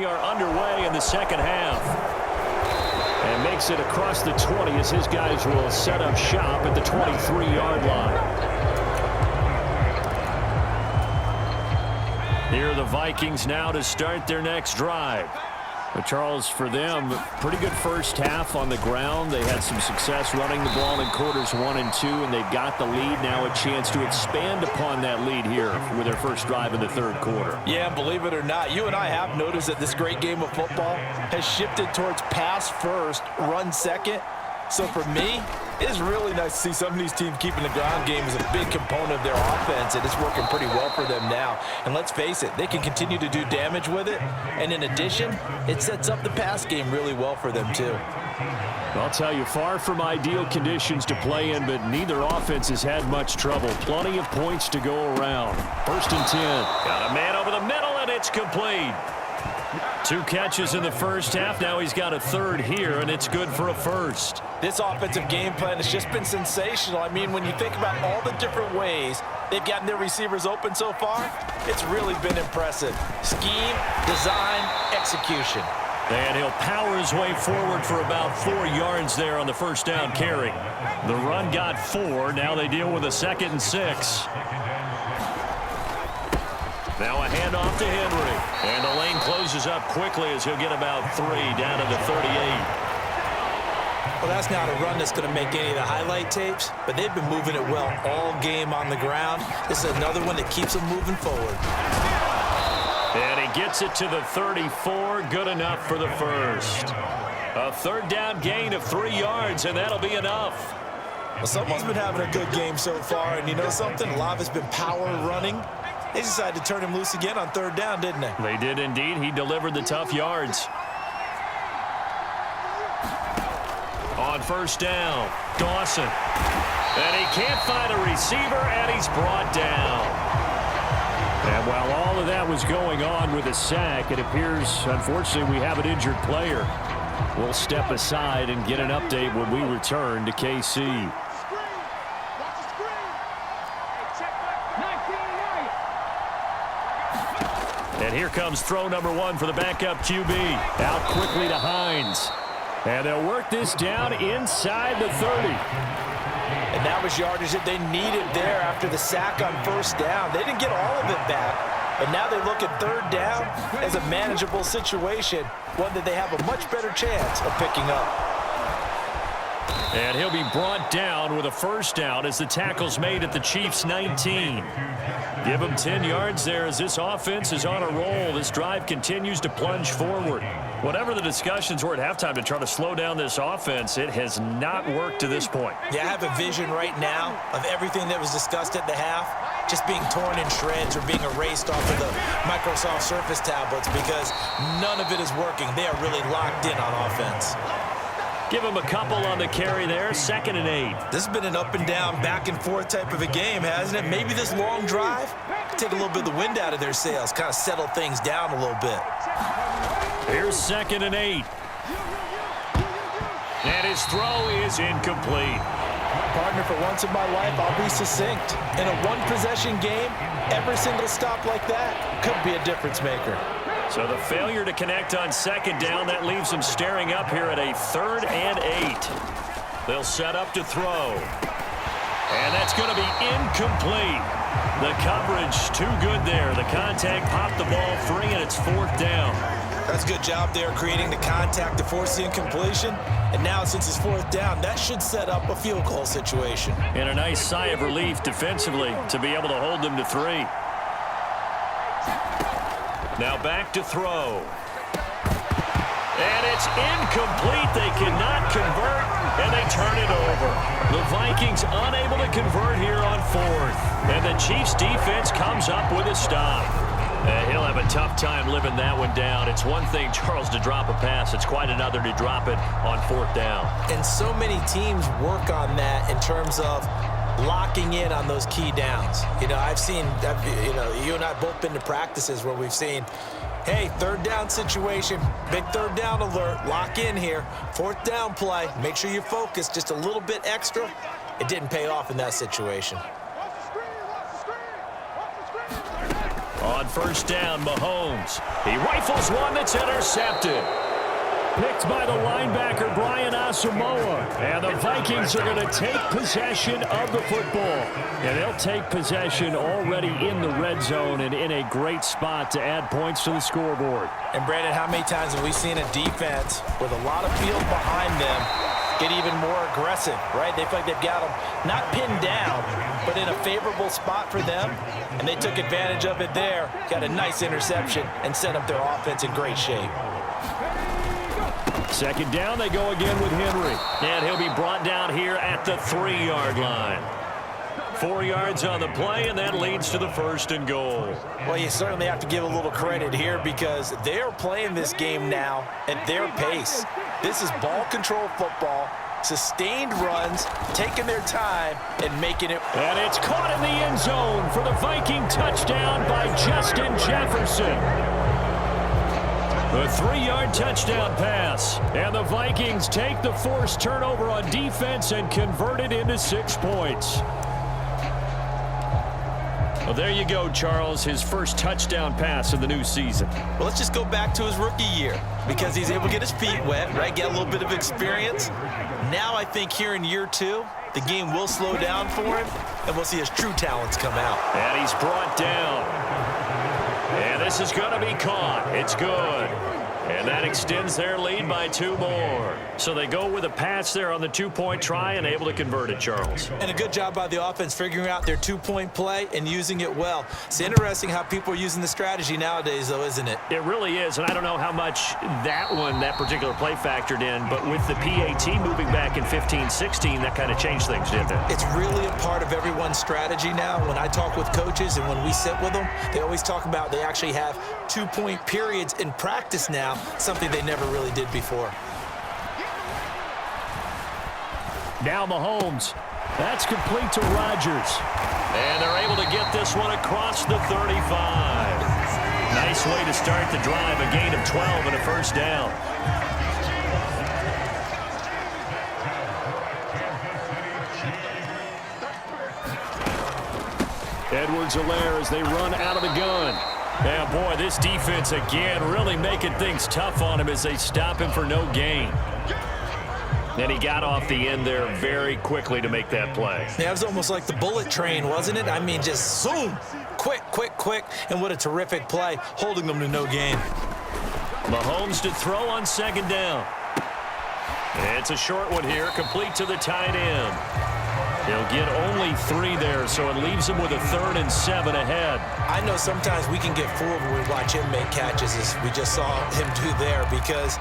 we are underway in the second half. And makes it across the 20 as his guys will set up shop at the 23-yard line. Here are the Vikings now to start their next drive. But Charles, for them, pretty good first half on the ground. They had some success running the ball in quarters 1 and 2, and they've got the lead. Now a chance to expand upon that lead here with their first drive in the third quarter. Yeah, believe it or not, you and I have noticed that this great game of football has shifted towards pass first, run second. So for me, it's really nice to see some of these teams keeping the ground game as a big component of their offense, and it's working pretty well for them now. And let's face it, they can continue to do damage with it. And in addition, it sets up the pass game really well for them too. I'll tell you, far from ideal conditions to play in, but neither offense has had much trouble. Plenty of points to go around. 1st and 10. Got a man over the middle, and it's complete. 2 catches in the first half. Now he's got a third here, and it's good for a first. This offensive game plan has just been sensational. I mean, when you think about all the different ways they've gotten their receivers open so far, it's really been impressive. Scheme, design, execution. And he'll power his way forward for about 4 yards there on the first down carry. The run got 4. Now they deal with a 2nd and 6. Now a handoff to Henry. And the lane closes up quickly as he'll get about 3 down to the 38. Well, that's not a run that's going to make any of the highlight tapes, but they've been moving it well all game on the ground. This is another one that keeps them moving forward. And he gets it to the 34. Good enough for the first. A third down gain of 3 yards, and that'll be enough. Well, someone's been having a good game so far, and you know something? A lot of it's been power running. They decided to turn him loose again on 3rd down, didn't they? They did indeed. He delivered the tough yards. On 1st down, Dawson. And he can't find a receiver, and he's brought down. And while all of that was going on with a sack, it appears, unfortunately, we have an injured player. We'll step aside and get an update when we return to KC. And here comes throw number 1 for the backup QB. Out quickly to Hines. And they'll work this down inside the 30. And that was yardage that they needed there after the sack on 1st down. They didn't get all of it back, but now they look at 3rd down as a manageable situation, one that they have a much better chance of picking up. And he'll be brought down with a 1st down as the tackle's made at the Chiefs' 19. Give him 10 yards there as this offense is on a roll. This drive continues to plunge forward. Whatever the discussions were at halftime to try to slow down this offense, it has not worked to this point. Yeah, I have a vision right now of everything that was discussed at the half just being torn in shreds or being erased off of the Microsoft Surface tablets because none of it is working. They are really locked in on offense. Give him a couple on the carry there. 2nd and 8. This has been an up and down, back and forth type of a game, hasn't it? Maybe this long drive could take a little bit of the wind out of their sails, kind of settle things down a little bit. Here's 2nd and 8. And his throw is incomplete. Partner, for once in my life, I'll be succinct. In a one-possession game, every single stop like that could be a difference maker. So the failure to connect on 2nd down, that leaves them staring up here at a 3rd and 8. They'll set up to throw. And that's going to be incomplete. The coverage too good there. The contact popped the ball free, and it's 4th down. That's a good job there creating the contact to force the incompletion. And now since it's 4th down, that should set up a field goal situation. And a nice sigh of relief defensively to be able to hold them to 3. Now back to throw. And it's incomplete. They cannot convert, and they turn it over. The Vikings unable to convert here on 4th. And the Chiefs defense comes up with a stop. He'll have a tough time living that one down. It's one thing, Charles, to drop a pass. It's quite another to drop it on 4th down. And so many teams work on that in terms of locking in on those key downs. You know, you and I both been to practices where we've seen, hey, 3rd down situation, big 3rd down alert, lock in here. 4th down play, make sure you focus just a little bit extra. It didn't pay off in that situation. On first down, Mahomes. He rifles one that's intercepted. Picked by the linebacker, Brian Asamoah. And the Vikings are going to take possession of the football. And they'll take possession already in the red zone and in a great spot to add points to the scoreboard. And, Brandon, how many times have we seen a defense with a lot of field behind them get even more aggressive, right? They feel like they've got them not pinned down, but in a favorable spot for them. And they took advantage of it there, got a nice interception, and set up their offense in great shape. Second down, they go again with Henry. And he'll be brought down here at the 3-yard line. 4 yards on the play, and that leads to the 1st and goal. Well, you certainly have to give a little credit here because they're playing this game now at their pace. This is ball control football, sustained runs, taking their time, and making it. And it's caught in the end zone for the Viking touchdown by Justin Jefferson. A 3-yard touchdown pass. And the Vikings take the forced turnover on defense and convert it into 6 points. Well, there you go, Charles. His first touchdown pass of the new season. Well, let's just go back to his rookie year because he's able to get his feet wet, right? Get a little bit of experience. Now I think here in year 2, the game will slow down for him, and we'll see his true talents come out. And he's brought down. And this is going to be caught. It's good. And that extends their lead by 2 more. So they go with a pass there on the 2-point try and able to convert it, Charles. And a good job by the offense figuring out their 2-point play and using it well. It's interesting how people are using the strategy nowadays, though, isn't it? It really is, and I don't know how much that particular play factored in, but with the PAT moving back in 15-16, that kind of changed things, didn't it? It's really a part of everyone's strategy now. When I talk with coaches and when we sit with them, they always talk about they actually have 2-point periods in practice now, something they never really did before. Now Mahomes. That's complete to Rodgers. And they're able to get this one across the 35. Nice way to start the drive. A gain of 12 and a first down. Edwards-Helaire as they run out of the gun. And boy, this defense again really making things tough on him as they stop him for no gain. And he got off the end there very quickly to make that play. Yeah, it was almost like the bullet train, wasn't it? I mean, just zoom, quick, and what a terrific play, holding them to no gain. Mahomes to throw on second down. It's a short one here, complete to the tight end. He'll get only 3 there, so it leaves him with a 3rd and 7 ahead. I know sometimes we can get fooled when we watch him make catches, as we just saw him do there, because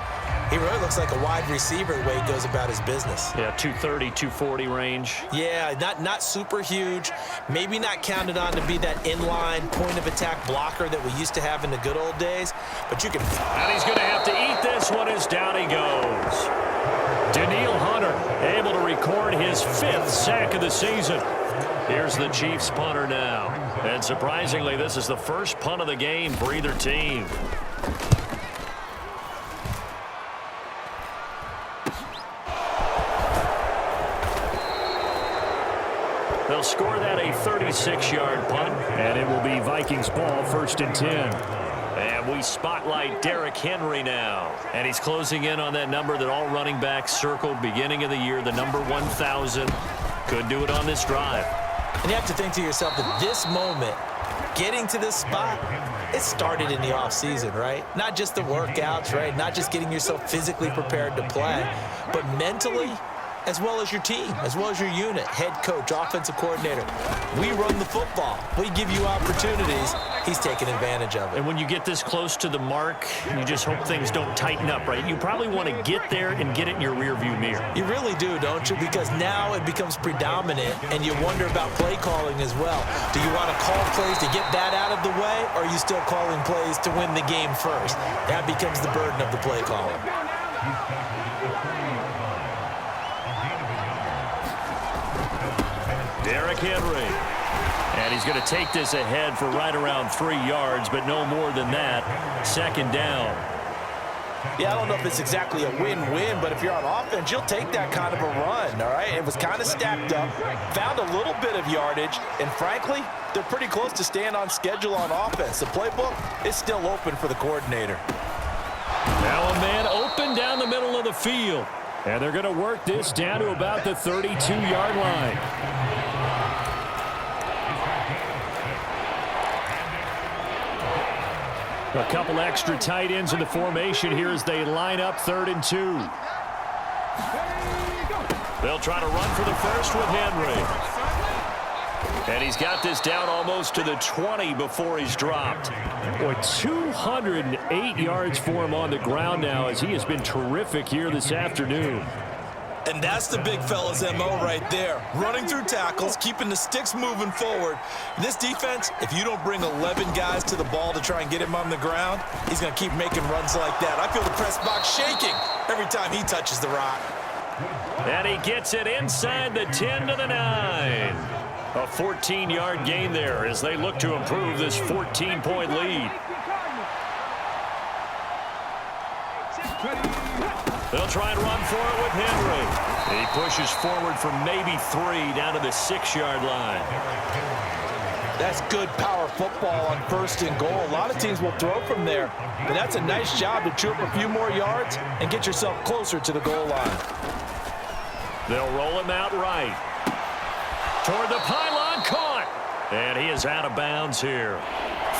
he really looks like a wide receiver the way he goes about his business. Yeah, 230, 240 range. Yeah, not super huge. Maybe not counted on to be that inline point-of-attack blocker that we used to have in the good old days, but you can. And he's going to have to eat this one as down he goes. Danielle Hunter able to record his 5th sack of the season. Here's the Chiefs punter now. And surprisingly, this is the first punt of the game for either team. They'll score that a 36-yard punt, and it will be Vikings ball, 1st and 10. And we spotlight Derrick Henry now. And he's closing in on that number that all running backs circled beginning of the year, the number 1,000. Could do it on this drive. And you have to think to yourself that this moment, getting to this spot, it started in the offseason, right? Not just the workouts, right? Not just getting yourself physically prepared to play, but mentally, as well as your team, as well as your unit, head coach, offensive coordinator. We run the football. We give you opportunities. He's taking advantage of it. And when you get this close to the mark, you just hope things don't tighten up, right? You probably want to get there and get it in your rearview mirror. You really do, don't you? Because now it becomes predominant, and you wonder about play calling as well. Do you want to call plays to get that out of the way, or are you still calling plays to win the game first? That becomes the burden of the play calling. Derrick Henry. And he's going to take this ahead for right around 3 yards, but no more than that. Second down. Yeah, I don't know if it's exactly a win-win, but if you're on offense, you'll take that kind of a run, all right? It was kind of stacked up, found a little bit of yardage, and frankly, they're pretty close to staying on schedule on offense. The playbook is still open for the coordinator. Now a man open down the middle of the field. And they're going to work this down to about the 32-yard line. A couple extra tight ends in the formation here as they line up 3rd and 2. They'll try to run for the first with Henry. And he's got this down almost to the 20 before he's dropped. Boy, 208 yards for him on the ground now as he has been terrific here this afternoon. And that's the big fella's MO right there. Running through tackles, keeping the sticks moving forward. This defense, if you don't bring 11 guys to the ball to try and get him on the ground, he's going to keep making runs like that. I feel the press box shaking every time he touches the rock. And he gets it inside the 10 to the 9. A 14-yard gain there as they look to improve this 14-point lead. They'll try and run for it with Henry. He pushes forward from maybe 3 down to the 6-yard line. That's good power football on 1st and goal. A lot of teams will throw from there, but that's a nice job to chew up a few more yards and get yourself closer to the goal line. They'll roll him out right. Toward the pylon, caught. And he is out of bounds here.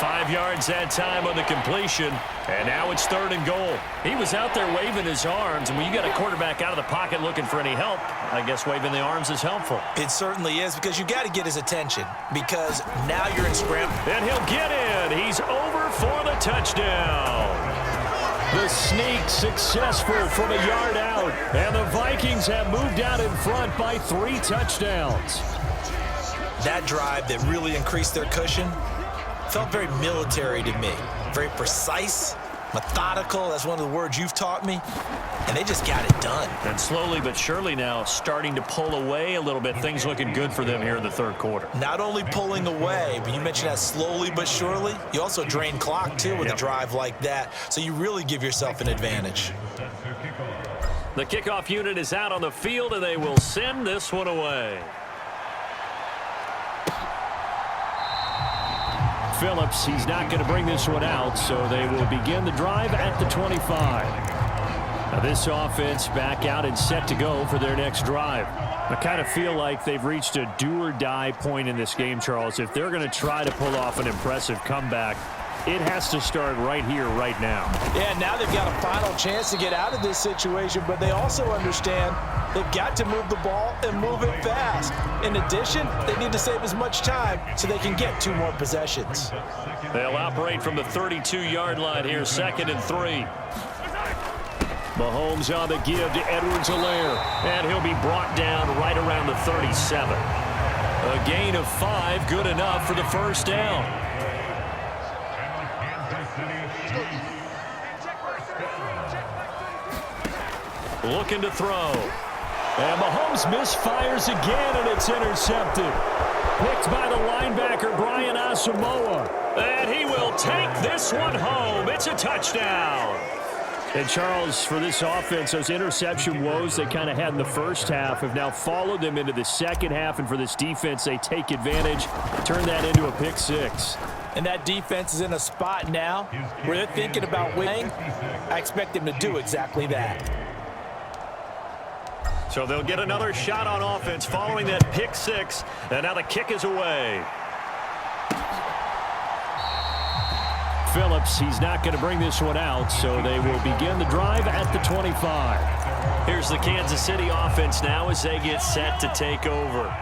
5 yards that time on the completion, and now it's 3rd and goal. He was out there waving his arms, and when you got a quarterback out of the pocket looking for any help, I guess waving the arms is helpful. It certainly is, because you got to get his attention, because now you're in scramble. And he'll get in. He's over for the touchdown. The sneak successful from a yard out, and the Vikings have moved out in front by 3 touchdowns. That drive that really increased their cushion felt very military to me. Very precise, methodical. That's one of the words you've taught me. And they just got it done. And slowly but surely now starting to pull away a little bit. Things looking good for them here in the 3rd quarter. Not only pulling away, but you mentioned that slowly but surely. You also drain clock, too, with a drive like that. So you really give yourself an advantage. The kickoff unit is out on the field, and they will send this one away. Phillips, he's not going to bring this one out, so they will begin the drive at the 25. Now this offense back out and set to go for their next drive. I kind of feel like they've reached a do-or-die point in this game, Charles. If they're going to try to pull off an impressive comeback, it has to start right here, right now. Yeah, now they've got a final chance to get out of this situation, but they also understand they've got to move the ball and move it fast. In addition, they need to save as much time so they can get 2 more possessions. They'll operate from the 32-yard line here, 2nd and 3. Mahomes on the give to Edwards-Helaire, and he'll be brought down right around the 37. A gain of 5, good enough for the first down. Looking to throw. And Mahomes misfires again, and it's intercepted. Picked by the linebacker, Brian Asamoah. And he will take this one home. It's a touchdown. And, Charles, for this offense, those interception woes they kind of had in the first half have now followed them into the second half. And for this defense, they take advantage, turn that into a pick 6. And that defense is in a spot now where they're thinking about winning. I expect them to do exactly that. So they'll get another shot on offense following that pick 6. And now the kick is away. Phillips, he's not going to bring this one out, so they will begin the drive at the 25. Here's the Kansas City offense now as they get set to take over.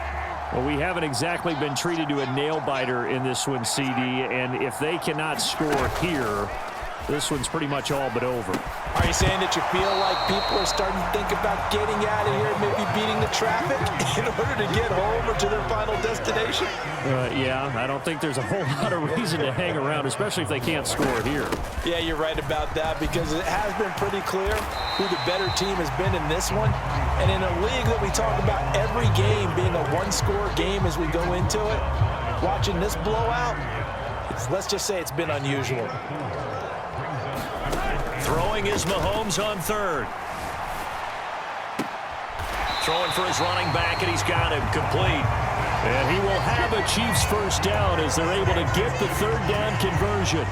Well, we haven't exactly been treated to a nail-biter in this one, CD, and if they cannot score here, this one's pretty much all but over. Are you saying that you feel like people are starting to think about getting out of here, maybe beating the traffic in order to get home or to their final destination? Yeah, I don't think there's a whole lot of reason to hang around, especially if they can't score here. Yeah, you're right about that because it has been pretty clear who the better team has been in this one. And in a league that we talk about every game being a one-score game as we go into it, watching this blowout, let's just say it's been unusual. Throwing is Mahomes on third. Throwing for his running back, and he's got him complete. And he will have a Chiefs first down as they're able to get the third down conversion.